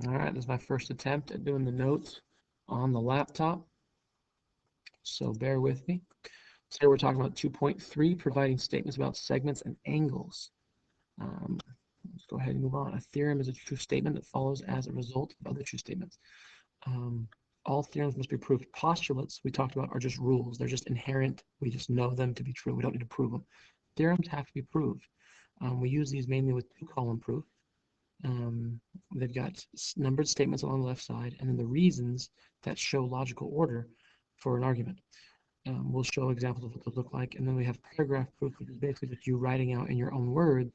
All right, this is my first attempt at doing the notes on the laptop, so bear with me. So here we're talking about 2.3, providing statements about segments and angles. Let's go ahead and move on. A theorem is a true statement that follows as a result of other true statements. All theorems must be proved. Postulates we talked about are just rules. They're just inherent. We just know them to be true. We don't need to prove them. Theorems have to be proved. We use these mainly with two-column proof. They've got numbered statements along the left side, and then the reasons that show logical order for an argument. We'll show examples of what those look like, and then we have paragraph proof, which is basically just you writing out in your own words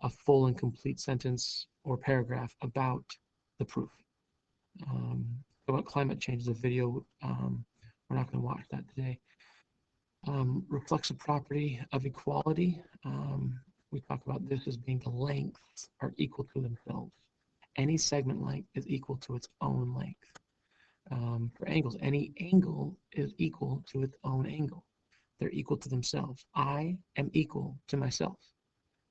a full and complete sentence or paragraph about the proof. About climate change is a video. We're not going to watch that today. Reflexive property of equality. We talk about this as being the lengths are equal to themselves. Any segment length is equal to its own length. For angles, any angle is equal to its own angle. They're equal to themselves. I am equal to myself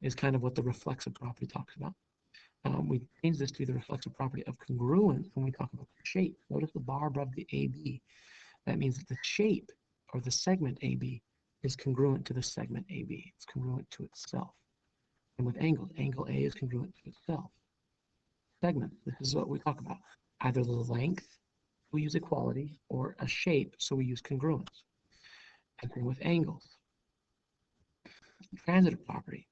is kind of what the reflexive property talks about. We change this to the reflexive property of congruence when we talk about the shape. Notice the bar above the AB. That means that the shape or the segment AB is congruent to the segment AB. It's congruent to itself. And with angles, angle A is congruent to itself. Segments, this is what we talk about. Either the length, we use equality, or a shape, so we use congruence. And then with angles. Transitive property.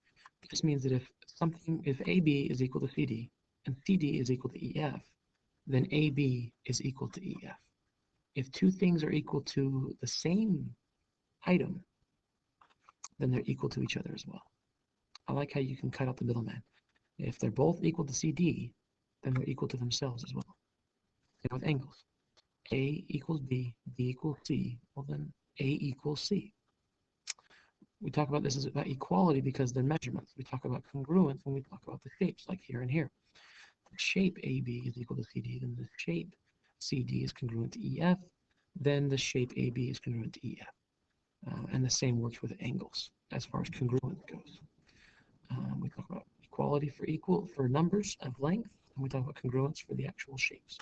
This means that if AB is equal to CD and CD is equal to EF, then AB is equal to EF. If two things are equal to the same item, then they're equal to each other as well. I like how you can cut out the middleman. If they're both equal to CD, then they're equal to themselves as well. Same with angles. A equals B, B equals C, well then A equals C. We talk about this as about equality because they're measurements. We talk about congruence when we talk about the shapes, like here and here. The shape AB is equal to CD, then the shape CD is congruent to EF, then the shape AB is congruent to EF. And the same works with angles as far as congruence goes. We talk about equality for numbers of length, and we talk about congruence for the actual shapes.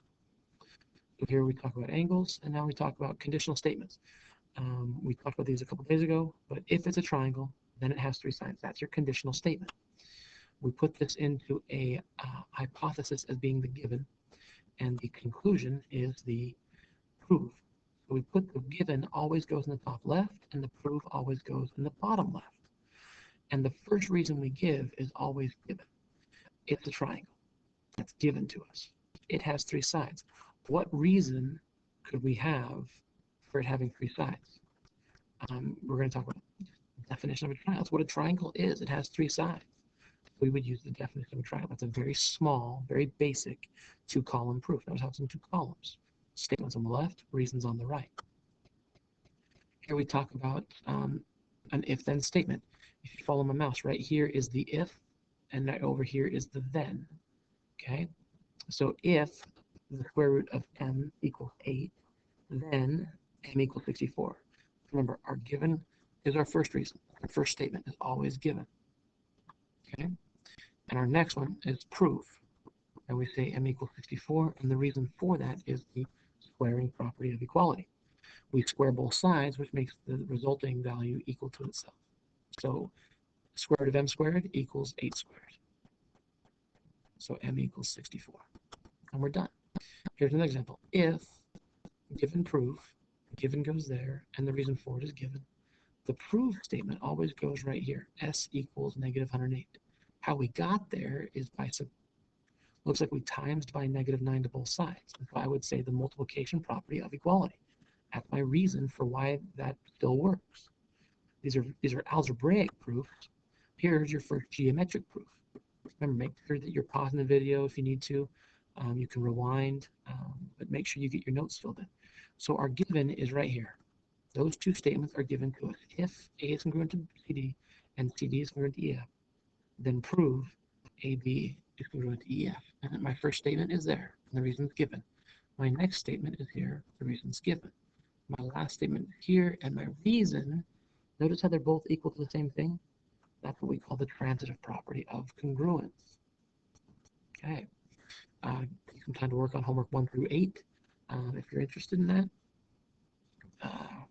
So here we talk about angles, and now we talk about conditional statements. We talked about these a couple days ago, but if it's a triangle, then it has three sides. That's your conditional statement. We put this into a hypothesis as being the given, and the conclusion is the proof. So we put the given always goes in the top left, and the proof always goes in the bottom left. And the first reason we give is always given. It's a triangle. That's given to us. It has three sides. What reason could we have for it having three sides? We're going to talk about the definition of a triangle. That's what a triangle is. It has three sides. We would use the definition of a triangle. That's a very small, very basic two-column proof. Notice how it's in two columns. Statements on the left, reasons on the right. Here we talk about an if-then statement. If you follow my mouse, right here is the if, and right over here is the then. Okay? So if the square root of m equals 8, then m equals 64. Remember, our given is our first reason. Our first statement is always given. Okay? And our next one is proof. And we say m equals 64, and the reason for that is the squaring property of equality. We square both sides, which makes the resulting value equal to itself. So square root of m squared equals 8 squared. So m equals 64. And we're done. Here's another example. If given proof, given goes there, and the reason for it is given, the proof statement always goes right here. S equals negative 108. How we got there is by looks like we times by negative 9 to both sides. And so I would say the multiplication property of equality. That's my reason for why that still works. These are algebraic proofs. Here's your first geometric proof. Remember, make sure that you're pausing the video if you need to. You can rewind, but make sure you get your notes filled in. So our given is right here. Those two statements are given to us. If A is congruent to CD and CD is congruent to EF, then prove AB is congruent to EF. And my first statement is there, and the reason is given. My next statement is here, the reason is given. My last statement is here, and my reason, notice how they're both equal to the same thing? That's what we call the transitive property of congruence. Okay. take some time to work on homework 1 through 8 if you're interested in that.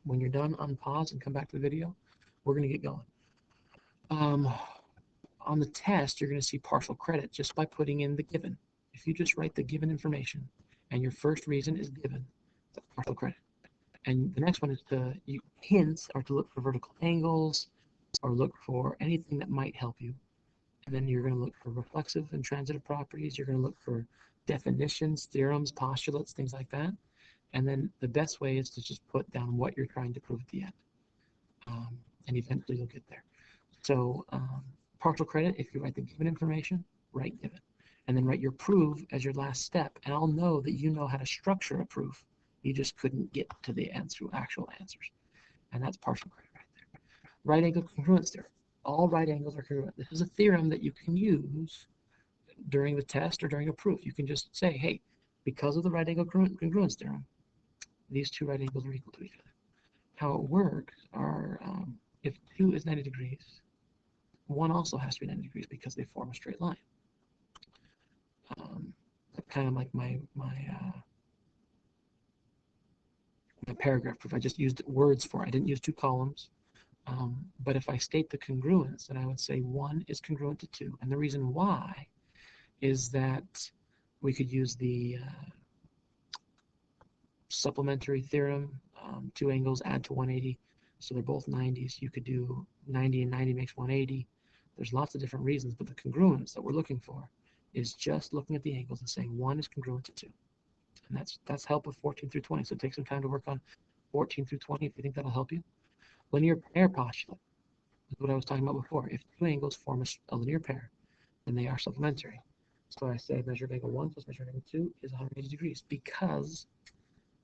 When you're done, unpause and come back to the video. We're going to get going. On the test, you're going to see partial credit just by putting in the given. If you just write the given information and your first reason is given, that's partial credit. And the next one is hints are to look for vertical angles or look for anything that might help you. And then you're going to look for reflexive and transitive properties. You're going to look for definitions, theorems, postulates, things like that. And then the best way is to just put down what you're trying to prove at the end. And eventually you'll get there. So partial credit, if you write the given information, write given. And then write your proof as your last step. And I'll know that you know how to structure a proof. You just couldn't get to the actual answers. And that's partial credit right there. Right angle congruence theorem. All right angles are congruent. This is a theorem that you can use during the test or during a proof. You can just say, hey, because of the right angle congruence theorem, these two right angles are equal to each other. How it works are, if 2 is 90 degrees, 1 also has to be 90 degrees because they form a straight line. Kind of like my paragraph proof. I just used words for it. I didn't use 2 columns. But if I state the congruence, then I would say 1 is congruent to 2. And the reason why is that we could use the supplementary theorem, 2 angles add to 180, so they're both 90s. You could do 90 and 90 makes 180. There's lots of different reasons, but the congruence that we're looking for is just looking at the angles and saying 1 is congruent to 2. And that's help with 14 through 20. So take some time to work on 14 through 20 if you think that'll help you. Linear pair postulate is what I was talking about before. If 2 angles form a linear pair, then they are supplementary. So I say measure of angle 1 plus measure of angle 2 is 180 degrees because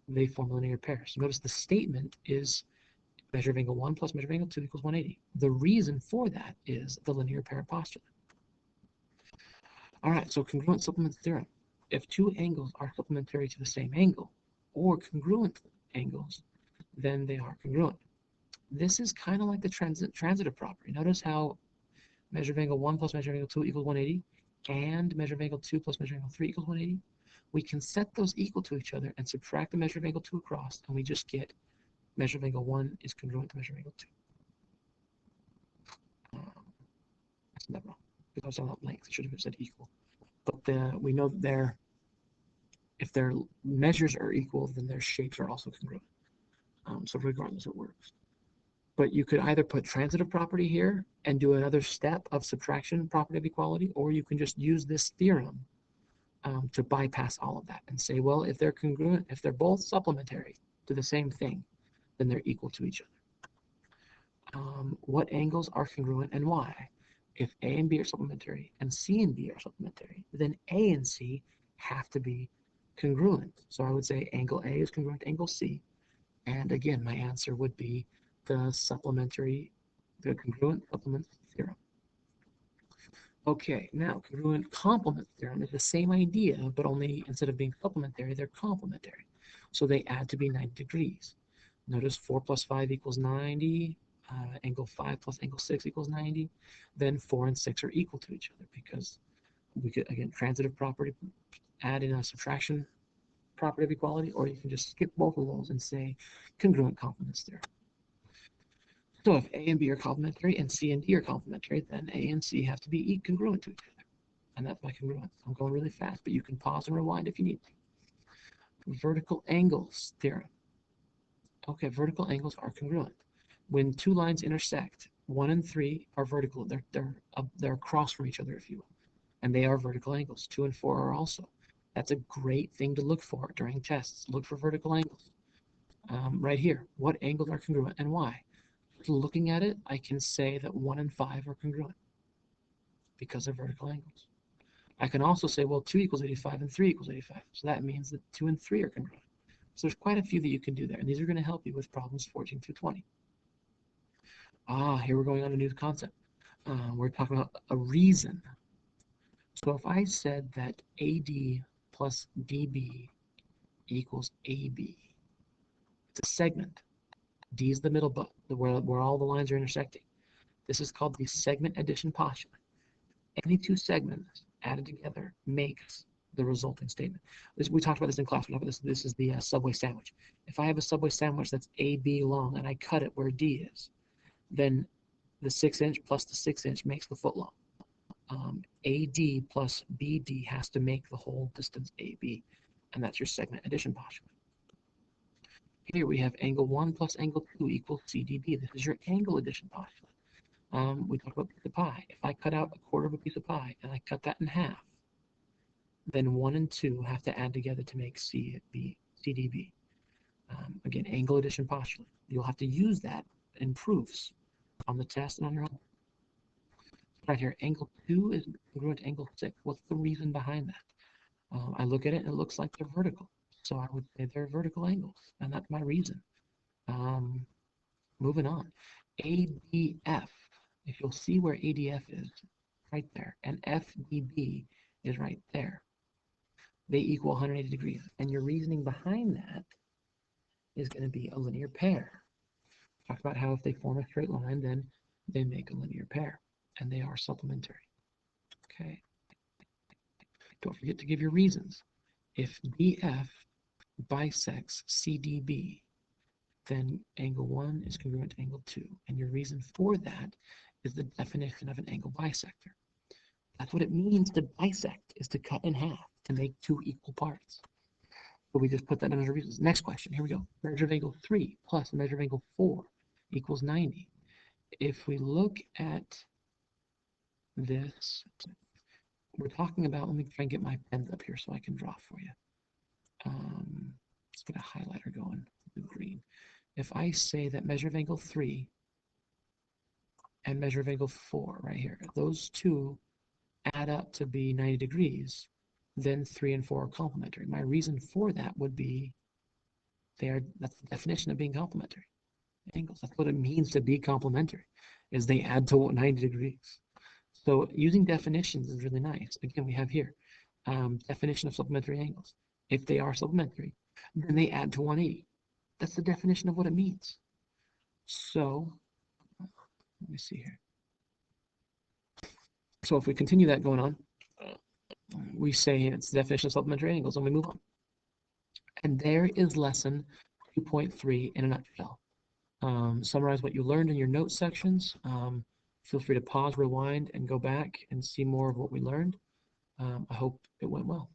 they form a linear pair. So notice the statement is measure of angle 1 plus measure of angle 2 equals 180. The reason for that is the linear pair postulate. All right, so congruent supplement theorem. If 2 angles are supplementary to the same angle or congruent angles, then they are congruent. This is kind of like the transitive property. Notice how measure of angle 1 plus measure of angle 2 equals 180 and measure of angle 2 plus measure of angle 3 equals 180. We can set those equal to each other and subtract the measure of angle 2 across, and we just get measure of angle 1 is congruent to measure of angle 2. That's not wrong, because I was talking about length. It should have said equal. But we know that if their measures are equal, then their shapes are also congruent. So regardless, it works. But you could either put transitive property here and do another step of subtraction property of equality, or you can just use this theorem to bypass all of that and say, well, if they're congruent, if they're both supplementary to the same thing, then they're equal to each other. What angles are congruent and why? If A and B are supplementary and C and D are supplementary, then A and C have to be congruent. So I would say angle A is congruent to angle C. And again, my answer would be the congruent supplement theorem. Okay, now congruent complement theorem is the same idea, but only instead of being supplementary, they're complementary. So they add to be 90 degrees. Notice 4 plus 5 equals 90, angle 5 plus angle 6 equals 90. Then 4 and 6 are equal to each other because we could, again, transitive property, add in a subtraction property of equality, or you can just skip both of those and say congruent complements theorem. So if A and B are complementary and C and D are complementary, then A and C have to be congruent to each other. And that's my congruence. I'm going really fast, but you can pause and rewind if you need to. Vertical angles theorem. Okay, vertical angles are congruent. When 2 lines intersect, 1 and 3 are vertical. They're across from each other, if you will. And they are vertical angles. 2 and 4 are also. That's a great thing to look for during tests. Look for vertical angles. Right here, what angles are congruent and why? Looking at it, I can say that 1 and 5 are congruent because they're vertical angles. I can also say, well, 2 equals 85 and 3 equals 85. So that means that 2 and 3 are congruent. So there's quite a few that you can do there, and these are going to help you with problems 14 through 20. Here we're going on a new concept. We're talking about a reason. So if I said that AD plus DB equals AB, it's a segment. D is the middle button, where all the lines are intersecting. This is called the segment addition postulate. Any 2 segments added together makes the resulting statement. We talked about this in class. We talked about this. This is the Subway sandwich. If I have a Subway sandwich that's AB long and I cut it where D is, then the 6-inch plus the 6-inch makes the foot long. AD plus BD has to make the whole distance AB, and that's your segment addition postulate. Here we have angle 1 plus angle 2 equals CDB. This is your angle addition postulate. We talked about piece of pie. If I cut out a quarter of a piece of pie and I cut that in half, then 1 and 2 have to add together to make CDB. Again, angle addition postulate. You'll have to use that in proofs on the test and on your own. Right here, angle 2 is congruent to angle 6. What's the reason behind that? I look at it and it looks like they're vertical. So I would say they're vertical angles, and that's my reason. Moving on. ADF, if you'll see where ADF is, right there, and FDB is right there. They equal 180 degrees. And your reasoning behind that is going to be a linear pair. Talk about how if they form a straight line, then they make a linear pair, and they are supplementary. Okay. Don't forget to give your reasons. If DF bisects CDB, then angle 1 is congruent to angle 2. And your reason for that is the definition of an angle bisector. That's what it means to bisect, is to cut in half, to make two equal parts. So we just put that under reasons. Next question, here we go. Measure of angle 3 plus the measure of angle 4 equals 90. If we look at this, we're talking about, let me try and get my pens up here so I can draw for you. Let's get a highlighter going, the green. If I say that measure of angle 3 and measure of angle 4 right here, those two add up to be 90 degrees, then 3 and 4 are complementary. My reason for that would be that's the definition of being complementary angles. That's what it means to be complementary, is they add to 90 degrees. So using definitions is really nice. Again, we have here definition of supplementary angles. If they are supplementary, then they add to 180. That's the definition of what it means. So let me see here. So if we continue that going on, we say it's the definition of supplementary angles, and we move on. And there is lesson 2.3 in a nutshell. Summarize what you learned in your notes sections. Feel free to pause, rewind, and go back and see more of what we learned. I hope it went well.